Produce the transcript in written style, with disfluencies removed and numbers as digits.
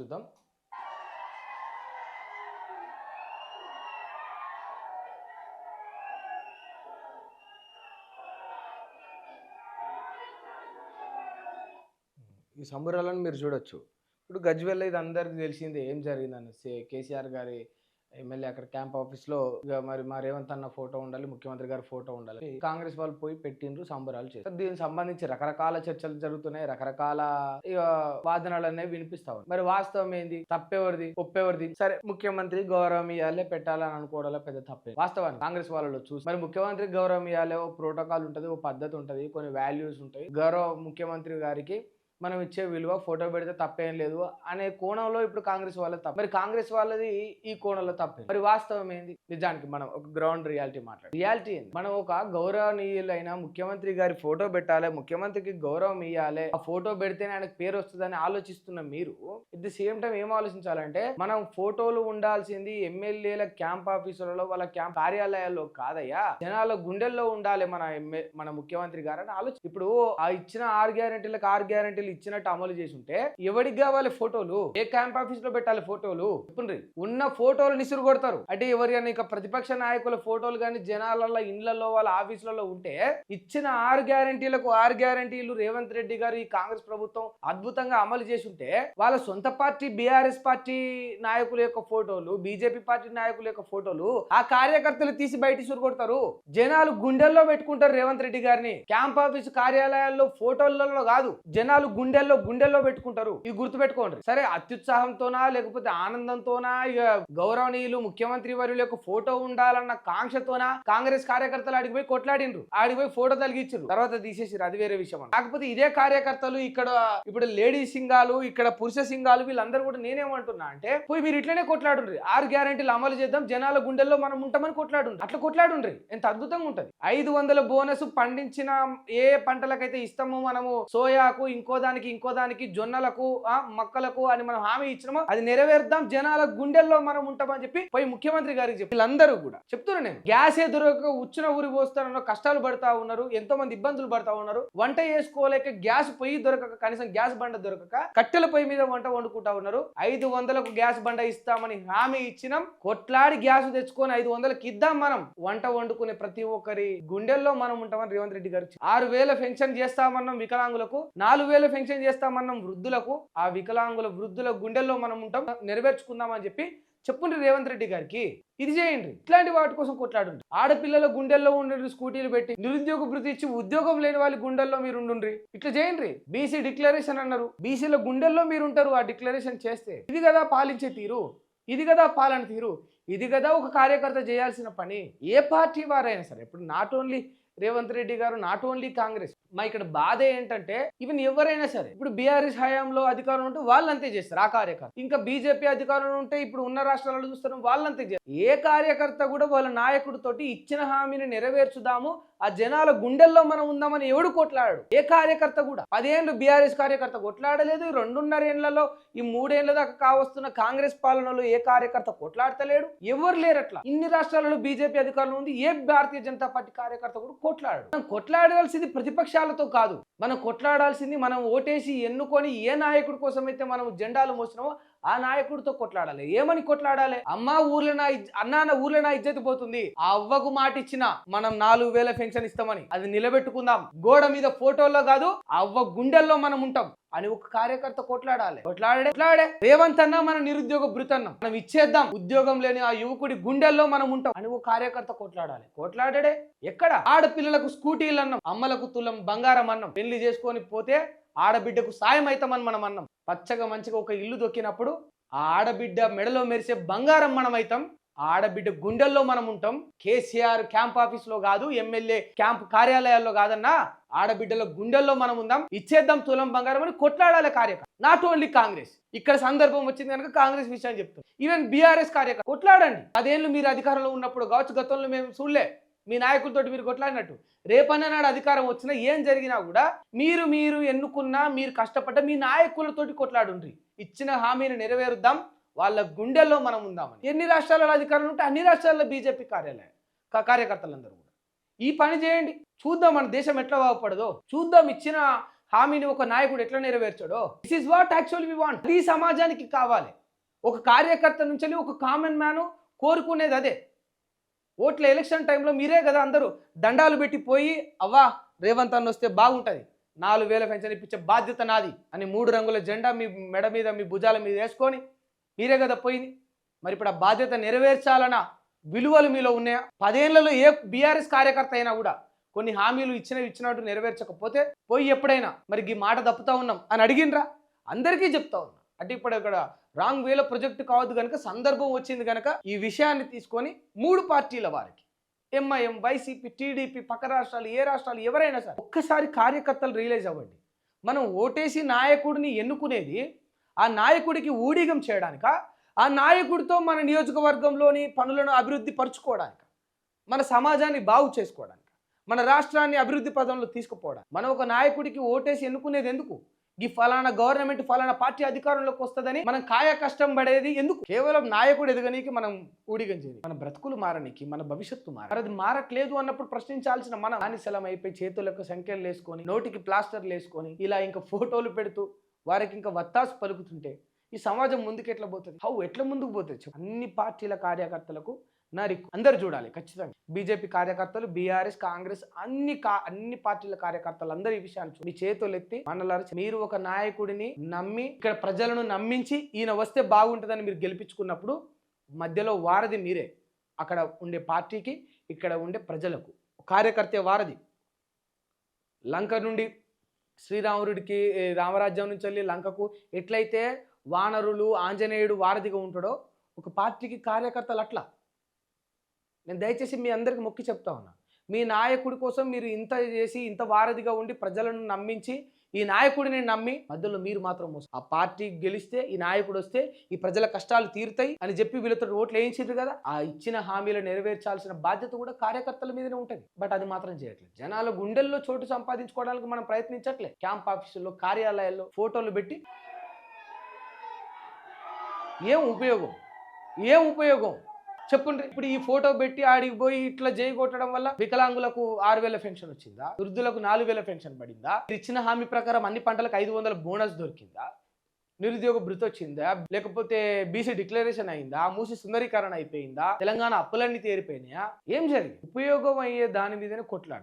చూద్దాం. ఈ సంబరాలను మీరు చూడొచ్చు. ఇప్పుడు గజ్వేల్‌లో ఇది అందరికి తెలిసిందే ఏం జరిగిందని. కేసీఆర్ గారి ఎమ్మెల్యే అక్కడ క్యాంప్ ఆఫీస్‌లో ఇగ మరి మా రేవంత్ అన్న ఫోటో ఉండాలి, ముఖ్యమంత్రి గారి ఫోటో ఉండాలి. కాంగ్రెస్ వాళ్ళు పోయి పెట్టిండ్రు, సంబరాలు చేశారు. దీనికి సంబంధించి రకరకాల చర్చలు జరుగుతున్నాయి. రకరకాల ఇగ వాదనలనేవి వినిపిస్తా ఉన్నాయి. మరి వాస్తవం ఏంది? తప్పెవరిది? ఒప్పెవరిది? సరే, ముఖ్యమంత్రి గౌరవం ఇయ్యాలే, పెట్టాలని అనుకోవడంలో పెద్ద తప్పే. వాస్తవానికి కాంగ్రెస్ వాళ్ళలో చూసి మరి ముఖ్యమంత్రికి గౌరవం ఇయ్యాలి, ఓ ప్రోటోకాల్ ఉంటది, ఓ పద్ధతి ఉంటది, కొన్ని వాల్యూస్ ఉంటాయి. గౌరవ ముఖ్యమంత్రి గారికి మనం ఇచ్చే విలువ, ఫోటో పెడితే తప్పేం లేదు అనే కోణంలో ఇప్పుడు కాంగ్రెస్ వాళ్ళది తప్పు. మరి కాంగ్రెస్ వాళ్ళది ఈ కోణంలో తప్పే. మరి వాస్తవం ఏంది? నిజానికి మనం ఒక గ్రౌండ్ రియాలిటీ మాట్లాడు. రియాలిటీ ఏంది? మనం ఒక గౌరవనీయులైన ముఖ్యమంత్రి గారి ఫోటో పెట్టాలి, ముఖ్యమంత్రికి గౌరవం ఇవ్వాలి, ఆ ఫోటో పెడితేనే ఆయనకు పేరు వస్తుందని ఆలోచిస్తున్న మీరు ఎట్ ది సేమ్ టైం ఏం ఆలోచించాలంటే, మనం ఫోటోలు ఉండాల్సింది ఎమ్మెల్యేల క్యాంప్ ఆఫీసులలో, వాళ్ళ క్యాంప్ కార్యాలయాల్లో కాదయ్యా, జనాల గుండెల్లో ఉండాలి మన ముఖ్యమంత్రి గారు అని ఆలోచి. ఇప్పుడు ఆ ఇచ్చిన 6 గ్యారెంటీలకు 6 గ్యారెంటీలు ఇచ్చినట్టు అమలు చేసి ఉంటే ఎవరికి కావాలి ఫోటోలు? ఏ క్యాంప్ ఆఫీస్ లో పెట్టాలి ఫోటోలు? చెప్పుండ్రి. ఉన్న ఫోటోలు నిసురు కొడతారు. అంటే ఎవరైనా ఇక ప్రతిపక్ష నాయకుల ఫోటోలు కానీ జనాలలో, ఇండ్లలో, వాళ్ళ ఆఫీసులలో ఉంటే ఇచ్చిన 6 గ్యారెంటీలకు 6 గ్యారెంటీలు రేవంత్ రెడ్డి గారు, ఈ కాంగ్రెస్ ప్రభుత్వం అద్భుతంగా అమలు చేసి ఉంటే వాళ్ళ సొంత పార్టీ బీఆర్ఎస్ పార్టీ నాయకుల యొక్క ఫోటోలు, బీజేపీ పార్టీ నాయకుల యొక్క ఫోటోలు ఆ కార్యకర్తలు తీసి బయట ఇసురు కొడతారు. జనాలు గుండెల్లో పెట్టుకుంటారు రేవంత్ రెడ్డి గారిని. క్యాంప్ ఆఫీస్ కార్యాలయాల్లో ఫోటోలలో కాదు, జనాలు గుండెల్లో పెట్టుకుంటారు. ఇది గుర్తుపెట్టుకోండి. సరే, అత్యుత్సాహంతోనా లేకపోతే ఆనందంతోనా, ఇక గౌరవనీయులు ముఖ్యమంత్రి వర్యుల యొక్క ఫోటో ఉండాలన్న కాంక్షతోనా కాంగ్రెస్ కార్యకర్తలు ఆడిపోయి కొట్లాడిండ్రు, ఆడిపోయి ఫోటో తలిగించారు, తర్వాత తీసేసారు, అది వేరే విషయం. కాకపోతే ఇదే కార్యకర్తలు ఇక్కడ ఇప్పుడు లేడీ సింగాలు, ఇక్కడ పురుష సింగాలు, వీళ్ళందరూ కూడా నేనేమంటున్నా అంటే, పోయి మీరు ఇట్లనే కొట్లాడుండ్రి, 6 గ్యారెంటీలు అమలు చేద్దాం, జనాల గుండెల్లో మనం ఉంటామని కొట్లాడుండ్రి. అట్లా కొట్లాడుండ్రి, ఎంత అద్భుతంగా ఉంటది. 500 బోనస్ పండించిన ఏ పంటలకైతే ఇస్తామో మనము, సోయాకు, ఇంకో దానికి జొన్నలకు, మొక్కలకు అని మనం హామీ ఇచ్చినామో అది నెరవేర్దాం, జనాల గుండెల్లో మనం ఉంటామని చెప్పి పోయి ముఖ్యమంత్రి గారికి చెప్పి వీళ్ళందరూ కూడా చెప్తున్నా. నేను గ్యాసే దొరకక ఉచ్చిన ఊరి పోస్తానన్న కష్టాలు పడతా ఉన్నారు, ఎంతో మంది ఇబ్బందులు పడతా ఉన్నారు. వంట చేసుకోలేక గ్యాస్ పొయ్యి దొరకక, కనీసం గ్యాస్ బండ దొరకక కట్టెల పొయ్యి మీద వంట వండుకుంటా ఉన్నారు. 500కు గ్యాస్ బండ ఇస్తామని హామీ ఇచ్చినాం, కొట్లాడి గ్యాస్ తెచ్చుకొని 500కి ఇద్దాం, మనం వంట వండుకునే ప్రతి ఒక్కరి గుండెల్లో మనం ఉంటామని రేవంత్ రెడ్డి గారు 6,000 పెన్షన్ చేస్తామన్నాం వికలాంగులకు, 4,000 పెన్షన్ చేస్తామన్నాం వృద్ధులకు. ఆ వికలాంగుల వృద్ధుల గుండెల్లో మనం ఉంటాం, నెరవేర్చుకుందామని చెప్పి చెప్పుండ్రి రేవంత్ రెడ్డి గారికి. ఇది చేయండి, ఇట్లాంటి వాటి కోసం కొట్లాడుండ్రి. ఆడపిల్లల గుండెల్లో ఉండండి, స్కూటీలు పెట్టి నిరుద్యోగ భృతి ఇచ్చి ఉద్యోగం లేని వాళ్ళ గుండెల్లో మీరు ఉండుండ్రి. ఇట్లా చేయండి. బీసీ డిక్లరేషన్ అన్నారు, బీసీల గుండెల్లో మీరు ఉంటారు ఆ డిక్లరేషన్ చేస్తే. ఇది కదా పాలించే తీరు, ఇది కదా పాలన తీరు, ఇది కదా ఒక కార్యకర్త చేయాల్సిన పని. ఏ పార్టీ వారైనా సరే, ఇప్పుడు నాట్ ఓన్లీ రేవంత్ రెడ్డి గారు, నాట్ ఓన్లీ కాంగ్రెస్. మా ఇక్కడ బాధ ఏంటంటే, ఈవెన్ ఎవరైనా సరే, ఇప్పుడు బీఆర్ఎస్ హయాంలో అధికారం ఉంటే వాళ్ళు అంతే చేస్తారు ఆ కార్యకర్త. ఇంకా బీజేపీ అధికారంలో ఉంటే ఇప్పుడు ఉన్న రాష్ట్రాలలో చూస్తారు వాళ్ళు అంతే చేస్తారు. ఏ కార్యకర్త కూడా వాళ్ళ నాయకుడితోటి ఇచ్చిన హామీని నెరవేర్చుదాము, ఆ జనాల గుండెల్లో మనం ఉందామని ఎవడు కొట్లాడాడు? ఏ కార్యకర్త కూడా. 10 ఏళ్ళు బీఆర్ఎస్ కార్యకర్త కొట్లాడలేదు, 2.5 ఏళ్లలో ఈ 3 ఏళ్ల దాకా కావస్తున్న కాంగ్రెస్ పాలనలో ఏ కార్యకర్త కొట్లాడతలేడు, ఎవరు లేరు. అట్లా ఇన్ని రాష్ట్రాలలో బీజేపీ అధికారంలో ఉంది, ఏ భారతీయ జనతా పార్టీ కార్యకర్త కూడా కొట్లాడు. మనం కొట్లాడాల్సింది ప్రతిపక్షాలతో కాదు, మనం కొట్లాడాల్సింది మనం ఓటేసి ఎన్నుకొని ఏ నాయకుడి కోసం అయితే మనం జెండాలు మోసినామో ఆ నాయకుడితో కొట్లాడాలి. ఏమని కొట్లాడాలి? అన్న ఊర్లో నా ఇజ్జత్ పోతుంది, ఆ అవ్వకు మాట ఇచ్చిన మనం 4,000 పెన్షన్ ఇస్తామని, అది నిలబెట్టుకుందాం, గోడ మీద ఫోటోల్లో కాదు ఆ అవ్వ గుండెల్లో మనం ఉంటాం అని ఒక కార్యకర్త కొట్లాడాలి. కొట్లాడే రేవంత్ అన్న మన నిరుద్యోగ భృతన్నం మనం ఇచ్చేద్దాం, ఉద్యోగం లేని ఆ యువకుడి గుండెల్లో మనం ఉంటాం అని ఒక కార్యకర్త కొట్లాడాలి. కొట్లాడే ఎక్కడ? ఆడపిల్లలకు స్కూటీలు అన్నాం, అమ్మలకు తులం బంగారం అన్నాం, పెళ్లి చేసుకొని పోతే ఆడబిడ్డకు సాయం అవుతామని మనం అన్నాం. పచ్చగా మంచిగా ఒక ఇల్లు దొక్కినప్పుడు ఆ ఆడబిడ్డ మెడలో మెరిసే బంగారం మనం అవుతాం, ఆడబిడ్డ గుండెల్లో మనం ఉంటాం. కేసీఆర్ క్యాంప్ ఆఫీస్ లో కాదు, ఎమ్మెల్యే క్యాంప్ కార్యాలయాల్లో కాదన్నా, ఆడబిడ్డల గుండెల్లో మనం ఉందాం, ఇచ్చేద్దాం తులం బంగారం అని కొట్లాడాలి కార్యకర్త. నాట్ ఓన్లీ కాంగ్రెస్, ఇక్కడ సందర్భం వచ్చింది కనుక కాంగ్రెస్ విషయం చెప్తాం. ఈవెన్ బీఆర్ఎస్ కార్యకర్త కొట్లాడండి. 10 ఏళ్ళు మీరు అధికారంలో ఉన్నప్పుడు కావచ్చు, గతంలో మేము చూడలే మీ నాయకులతో మీరు కొట్లాడినట్టు. రేపన్న నాడు అధికారం వచ్చినా ఏం జరిగినా కూడా మీరు ఎన్నుకున్నా, మీరు కష్టపడ్డ మీ నాయకులతోటి కొట్లాడుండ్రి, ఇచ్చిన హామీని నెరవేరుద్దాం, వాళ్ళ గుండెల్లో మనం ఉందామని. ఎన్ని రాష్ట్రాలలో అధికారం ఉంటే అన్ని రాష్ట్రాల్లో బీజేపీ కార్యకర్తలందరూ కూడా ఈ పని చేయండి. చూద్దాం మన దేశం ఎట్లా బాగుపడదో చూద్దాం. ఇచ్చిన హామీని ఒక నాయకుడు ఎట్లా నెరవేర్చాడో this is what actually we want. ఈ సమాజానికి కావాలి. ఒక కార్యకర్త నుంచి ఒక కామన్ మ్యాన్ కోరుకునేది అదే. ఓట్ల ఎలక్షన్ టైంలో మీరే కదా అందరూ దండాలు పెట్టి పోయి అవ్వా రేవంత్ అన్న వస్తే బాగుంటుంది, 4,000 పెన్షన్ ఇప్పించే బాధ్యత నాది అని 3 రంగుల జెండా మీ మెడ మీద మీ భుజాల మీద వేసుకొని మీరే కదా పోయింది. మరి ఇప్పుడు ఆ బాధ్యత నెరవేర్చాలన్న విలువలు మీలో ఉన్నాయా? 10 ఏళ్లలో ఏ బీఆర్ఎస్ కార్యకర్త అయినా కూడా కొన్ని హామీలు ఇచ్చినట్టు నెరవేర్చకపోతే పోయి ఎప్పుడైనా మరి ఈ మాట తప్పుతా ఉన్నాం అని అడిగినరా? అందరికీ చెప్తా ఉన్నా. అంటే ఇప్పుడు ఇక్కడ రాంగ్ వేలో ప్రొజెక్ట్ కావద్దు కనుక, సందర్భం వచ్చింది కనుక ఈ విషయాన్ని తీసుకొని 3 పార్టీల వారికి ఎంఐఎం, వైసీపీ, టీడీపీ, పక్క రాష్ట్రాలు, ఏ రాష్ట్రాలు ఎవరైనా సరే ఒక్కసారి కార్యకర్తలు రియలైజ్ అవ్వండి. మనం ఓటేసి నాయకుడిని ఎన్నుకునేది ఆ నాయకుడికి ఊడిగం చేయడానిక, ఆ నాయకుడితో మన నియోజకవర్గంలోని పనులను అభివృద్ధి పరుచుకోవడానికి, మన సమాజాన్ని బాగు చేసుకోవడానికి, మన రాష్ట్రాన్ని అభివృద్ధి పదంలో తీసుకుపోవడానికి. మనం ఒక నాయకుడికి ఓటేసి ఎన్నుకునేది ఎందుకు? ఈ ఫలానా గవర్నమెంట్ ఫలానా పార్టీ అధికారంలోకి వస్తుందని మనం కాయ కష్టం పడేది ఎందుకు? కేవలం నాయకుడు ఎదగనీకి మనం ఊడిగం చేయాలి. మన బ్రతుకులు మారనీకి, మన భవిష్యత్తు అది మారట్లేదు అన్నప్పుడు ప్రశ్నించాల్సిన మనం బానిసలం అయిపోయి చేతులకు సంఖ్యలు వేసుకొని, నోటికి ప్లాస్టర్లు వేసుకొని, ఇలా ఇంకా ఫోటోలు పెడుతూ వారికి ఇంకా వత్తాసు పలుకుతుంటే ఈ సమాజం ముందుకు ఎట్లా పోతుంది? ఎట్లా ముందుకు పోతుంది? అన్ని పార్టీల కార్యకర్తలకు అందరు చూడాలి ఖచ్చితంగా. బీజేపీ కార్యకర్తలు, బీఆర్ఎస్, కాంగ్రెస్ అన్ని పార్టీల కార్యకర్తలు అందరూ ఈ విషయాన్ని మీ చేతులు ఎత్తి మండలారు. మీరు ఒక నాయకుడిని నమ్మి ఇక్కడ ప్రజలను నమ్మించి ఈయన వస్తే బాగుంటుందని మీరు గెలిపించుకున్నప్పుడు మధ్యలో వారధి మీరే. అక్కడ ఉండే పార్టీకి, ఇక్కడ ఉండే ప్రజలకు కార్యకర్తే వారధి. లంక నుండి శ్రీరాముడికి, రామరాజ్యం నుంచి వెళ్ళి లంకకు ఎట్లయితే వానరులు, ఆంజనేయుడు వారధిగా ఉంటాడో ఒక పార్టీకి కార్యకర్తలు అట్లా. నేను దయచేసి మీ అందరికి మొక్కి చెప్తా ఉన్నా, మీ నాయకుడి కోసం మీరు ఇంత చేసి ఇంత వారధిగా ఉండి ప్రజలను నమ్మించి ఈ నాయకుడిని నమ్మి మధ్యలో మీరు మాత్రం ఆ పార్టీ గెలిస్తే, ఈ నాయకుడు వస్తే ఈ ప్రజల కష్టాలు తీరుతాయి అని చెప్పి వీళ్ళతో ఓట్లు వేయించారు కదా, ఆ ఇచ్చిన హామీలు నెరవేర్చాల్సిన బాధ్యత కూడా కార్యకర్తల మీదనే ఉంటుంది. బట్ అది మాత్రం చేయట్లేదు. జనాల గుండెల్లో చోటు సంపాదించుకోవడానికి మనం ప్రయత్నించట్లేదు. క్యాంప్ ఆఫీసుల్లో, కార్యాలయాల్లో ఫోటోలు పెట్టి ఏం ఉపయోగం చెప్పండి. ఇప్పుడు ఈ ఫోటో పెట్టి ఆడికి పోయి ఇట్లా జై కొట్టడం వల్ల వికలాంగులకు 6,000 పెన్షన్ వచ్చిందా? వృద్ధులకు 4,000 పెన్షన్ పడిందా? ఇచ్చిన హామీ ప్రకారం అన్ని పంటలకు 500 బోనస్ దొరికిందా? నిరుద్యోగ భృతి వచ్చిందా? లేకపోతే బీసీ డిక్లరేషన్ అయిందా? మూసి సుందరీకరణ అయిపోయిందా? తెలంగాణ అప్పులన్నీ తీరిపోయినాయా? ఏం జరిగింది? ఉపయోగం అయ్యే దాని మీదనే కొట్లాడు.